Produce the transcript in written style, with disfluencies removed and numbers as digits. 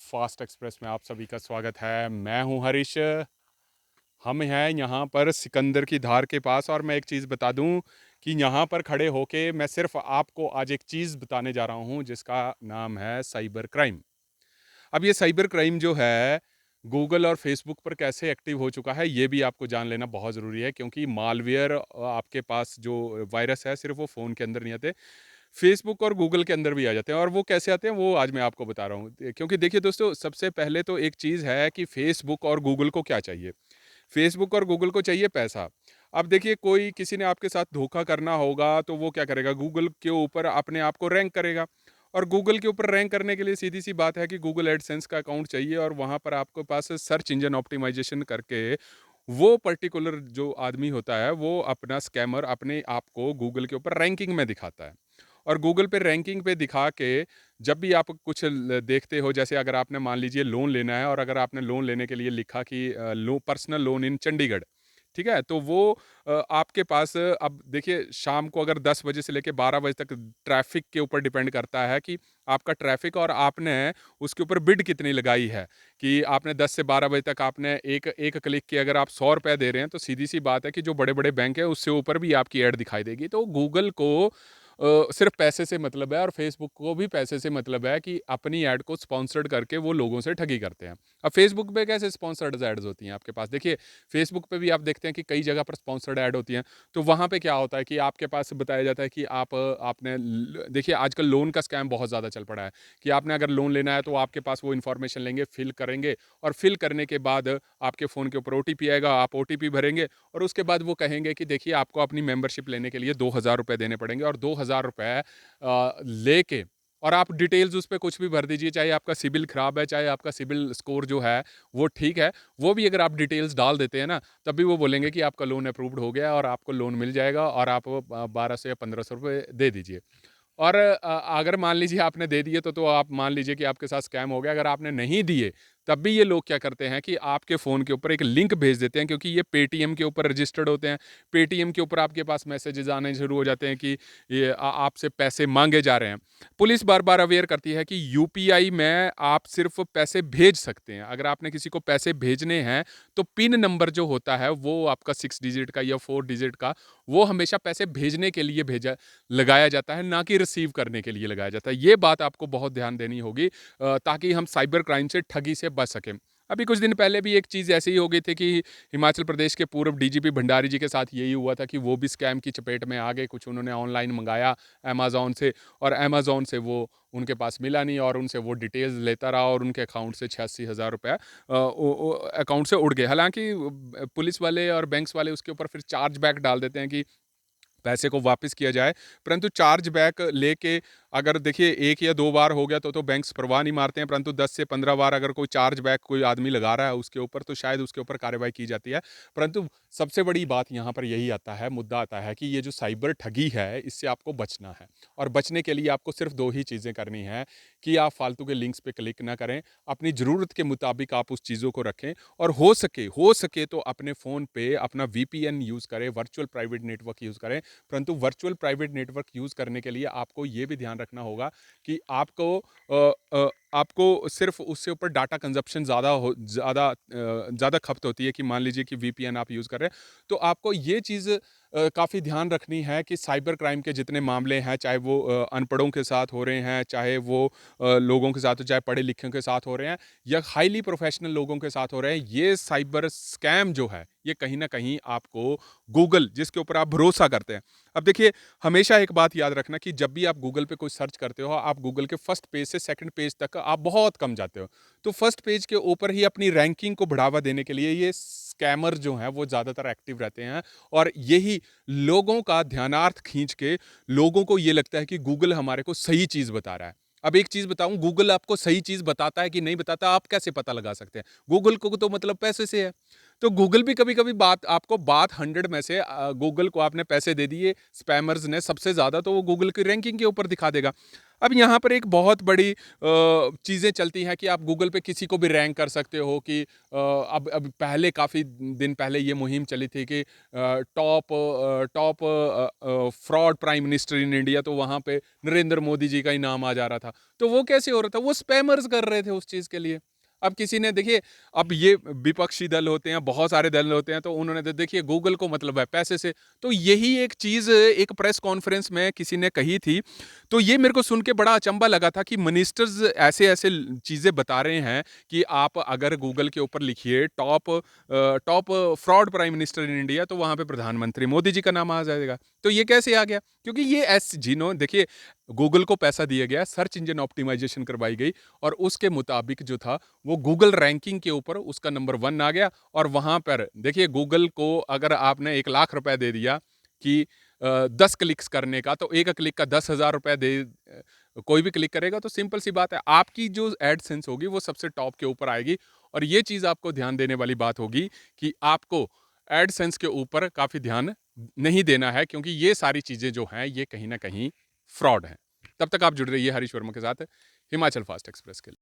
Fast express में आप सभी का स्वागत है। मैं हूं हरीश। हम हैं यहाँ पर सिकंदर की धार के पास और मैं एक चीज़ बता दूं कि यहाँ पर खड़े होके मैं सिर्फ आपको आज एक चीज़ बताने जा रहा हूँ जिसका नाम है साइबर क्राइम। अब ये साइबर क्राइम जो है गूगल और फेसबुक पर कैसे एक्टिव हो चुका है ये भी आपको जान लेना बहुत ज़रूरी है, क्योंकि मालवेयर आपके पास जो वायरस है सिर्फ वो फ़ोन के अंदर नहीं आते, फेसबुक और गूगल के अंदर भी आ जाते हैं। और वो कैसे आते हैं वो आज मैं आपको बता रहा हूँ। क्योंकि देखिए दोस्तों, सबसे पहले तो एक चीज़ है कि फेसबुक और गूगल को क्या चाहिए। फेसबुक और गूगल को चाहिए पैसा। अब देखिए, कोई किसी ने आपके साथ धोखा करना होगा तो वो क्या करेगा, गूगल के ऊपर अपने आप को रैंक करेगा। और गूगल के ऊपर रैंक करने के लिए सीधी सी बात है कि गूगल एडसेंस का अकाउंट चाहिए, और वहाँ पर आपके पास सर्च इंजन ऑप्टिमाइजेशन करके वो पर्टिकुलर जो आदमी होता है वो अपना स्कैमर अपने आप को गूगल के ऊपर रैंकिंग में दिखाता है। और गूगल पे रैंकिंग पे दिखा के जब भी आप कुछ देखते हो, जैसे अगर आपने मान लीजिए लोन लेना है और अगर आपने लोन लेने के लिए लिखा कि पर्सनल लोन इन चंडीगढ़, ठीक है, तो वो आपके पास अब देखिए शाम को अगर 10 बजे से लेके 12 बजे तक ट्रैफिक के ऊपर डिपेंड करता है कि आपका ट्रैफिक और आपने उसके ऊपर बिड कितनी लगाई है। कि आपने 10 से 12 बजे तक आपने एक एक क्लिक के अगर आप 100 रुपए दे रहे हैं तो सीधी सी बात है कि जो बड़े बड़े बैंक है उससे ऊपर भी आपकी ऐड दिखाई देगी। तो गूगल को सिर्फ पैसे से मतलब है और फेसबुक को भी पैसे से मतलब है कि अपनी ऐड को स्पॉन्सर्ड करके वो लोगों से ठगी करते हैं। अब फेसबुक पे कैसे स्पॉन्सर्ड एड्स होती हैं आपके पास, देखिए फेसबुक पे भी आप देखते हैं कि कई जगह पर स्पॉन्सर्ड ऐड होती हैं। तो वहाँ पे क्या होता है कि आपके पास बताया जाता है कि आपने देखिए आजकल लोन का स्कैम बहुत ज़्यादा चल पड़ा है कि आपने अगर लोन लेना है तो आपके पास वो इन्फॉर्मेशन लेंगे, फिल करेंगे, और फिल करने के बाद आपके फ़ोन के ऊपर ओटीपी आएगा, आप ओटीपी भरेंगे और उसके बाद वो कहेंगे कि देखिए आपको अपनी मेंबरशिप लेने के लिए 2000 रुपए देने पड़ेंगे, और 2000 रुपए लेके और आप डिटेल्स उस पे कुछ भी भर दीजिए, चाहे आपका सिबिल खराब है, चाहे आपका सिबिल स्कोर जो है वो ठीक है, वो भी अगर आप डिटेल्स डाल देते हैं ना, तब भी वो बोलेंगे कि आपका लोन अप्रूव्ड हो गया और आपको लोन मिल जाएगा और आप 1200 या 1500 रुपए दे दीजिए। और अगर मान लीजिए आपने दे दिए तो आप मान लीजिए कि आपके साथ स्कैम हो गया। अगर आपने नहीं दिए तब भी ये लोग क्या करते हैं कि आपके फ़ोन के ऊपर एक लिंक भेज देते हैं, क्योंकि ये पेटीएम के ऊपर रजिस्टर्ड होते हैं। पेटीएम के ऊपर आपके पास मैसेजेस आने शुरू हो जाते हैं कि ये आपसे पैसे मांगे जा रहे हैं। पुलिस बार बार अवेयर करती है कि यूपीआई में आप सिर्फ पैसे भेज सकते हैं। अगर आपने किसी को पैसे भेजने हैं तो पिन नंबर जो होता है वो आपका 6 डिजिट का या 4 डिजिट का, वो हमेशा पैसे भेजने के लिए भेजा लगाया जाता है, ना कि रिसीव करने के लिए लगाया जाता है। ये बात आपको बहुत ध्यान देनी होगी ताकि हम साइबर क्राइम से, ठगी से बच सकें। अभी कुछ दिन पहले भी एक चीज़ ऐसी ही हो गई थी कि हिमाचल प्रदेश के पूर्व डीजीपी भंडारी जी के साथ यही हुआ था कि वो भी स्कैम की चपेट में आ गए। कुछ उन्होंने ऑनलाइन मंगाया अमेज़न से, और अमेज़न से वो उनके पास मिला नहीं और उनसे वो डिटेल्स लेता रहा और उनके अकाउंट से 86,000 रुपये अकाउंट से उड़ गए। हालाँकि पुलिस वाले और बैंक्स वाले उसके ऊपर फिर चार्ज बैक डाल देते हैं कि पैसे को वापस किया जाए, परंतु चार्ज बैक लेके अगर देखिए 1 या 2 बार हो गया तो बैंक्स परवाह नहीं मारते हैं, परंतु 10 से 15 बार अगर कोई चार्ज बैक कोई आदमी लगा रहा है उसके ऊपर, तो शायद उसके ऊपर कार्रवाई की जाती है। परंतु सबसे बड़ी बात यहाँ पर यही आता है, मुद्दा आता है कि ये जो साइबर ठगी है, इससे आपको बचना है। और बचने के लिए आपको सिर्फ 2 ही चीज़ें करनी हैं कि आप फालतू के लिंक्स पे क्लिक ना करें, अपनी ज़रूरत के मुताबिक आप उस चीज़ों को रखें, और हो सके तो अपने फ़ोन पे अपना वीपीएन यूज़ करें, वर्चुअल प्राइवेट नेटवर्क यूज़ करें। परंतु वर्चुअल प्राइवेट नेटवर्क यूज़ करने के लिए आपको ये भी ध्यान रखना होगा कि आपको सिर्फ उससे ऊपर डाटा कंजप्शन ज़्यादा खपत होती है। कि मान लीजिए कि वीपीएन आप यूज़ कर रहे हैं, तो आपको ये चीज़ काफ़ी ध्यान रखनी है कि साइबर क्राइम के जितने मामले हैं, चाहे वो अनपढ़ों के साथ हो रहे हैं, चाहे वो लोगों के साथ हो, चाहे पढ़े लिखे के साथ हो रहे हैं, या हाईली प्रोफेशनल लोगों के साथ हो रहे हैं, ये साइबर स्कैम जो है ये कहीं ना कहीं आपको गूगल, जिसके ऊपर आप भरोसा करते हैं। अब देखिए, हमेशा एक बात याद रखना कि जब भी आप गूगल पे कोई सर्च करते हो, आप गूगल के फर्स्ट पेज से सेकंड पेज तक आप बहुत कम जाते हो। तो फर्स्ट पेज के ऊपर ही अपनी रैंकिंग को बढ़ावा देने के लिए ये स्कैमर जो हैं वो ज़्यादातर एक्टिव रहते हैं, और यही लोगों का ध्यानार्थ खींच के लोगों को ये लगता है कि गूगल हमारे को सही चीज़ बता रहा है। अब एक चीज़ बताऊं, गूगल आपको सही चीज़ बताता है कि नहीं बताता, आप कैसे पता लगा सकते हैं? गूगल को तो मतलब पैसे से है। तो गूगल भी कभी-कभी बात 100 में से गूगल को आपने पैसे दे दिए स्पैमर्स ने सबसे ज़्यादा, तो वो गूगल की रैंकिंग के ऊपर दिखा देगा। अब यहाँ पर एक बहुत बड़ी चीज़ें चलती हैं कि आप गूगल पे किसी को भी रैंक कर सकते हो कि अब पहले काफ़ी दिन पहले ये मुहिम चली थी कि top fraud prime minister in India, तो वहाँ पे नरेंद्र मोदी जी का ही नाम आ जा रहा था। तो वो कैसे हो रहा था? वो स्पैमर्स कर रहे थे उस चीज़ के लिए। अब किसी ने देखिए, अब ये विपक्षी दल होते हैं, बहुत सारे दल होते हैं, तो उन्होंने तो देखिए गूगल को मतलब है पैसे से। तो यही एक चीज़ एक प्रेस कॉन्फ्रेंस में किसी ने कही थी, तो ये मेरे को सुन के बड़ा अचंभा लगा था कि मिनिस्टर्स ऐसे-ऐसे चीज़ें बता रहे हैं कि आप अगर गूगल के ऊपर लिखिए top fraud prime minister in India, तो वहाँ पे प्रधानमंत्री मोदी जी का नाम आ जाएगा। तो ये कैसे आ गया? क्योंकि ये देखिए, गूगल को पैसा दिया गया, सर्च इंजन ऑप्टिमाइजेशन करवाई गई और उसके मुताबिक जो था वो गूगल रैंकिंग के ऊपर उसका नंबर 1 आ गया। और वहाँ पर देखिए, गूगल को अगर आपने 1 लाख रुपए दे दिया कि 10 क्लिक्स करने का, तो 1 क्लिक का 10,000 रुपए कोई भी क्लिक करेगा, तो सिंपल सी बात है, आपकी जो एडसेंस होगी वो सबसे टॉप के ऊपर आएगी। और ये चीज़ आपको ध्यान देने वाली बात होगी कि आपको एडसेंस के ऊपर काफ़ी ध्यान नहीं देना है, क्योंकि ये सारी चीज़ें जो हैं ये कहीं न कहीं फ्रॉड हैं। तब तक आप जुड़ रहिए हरीश वर्मा के साथ हिमाचल फास्ट एक्सप्रेस के लिए।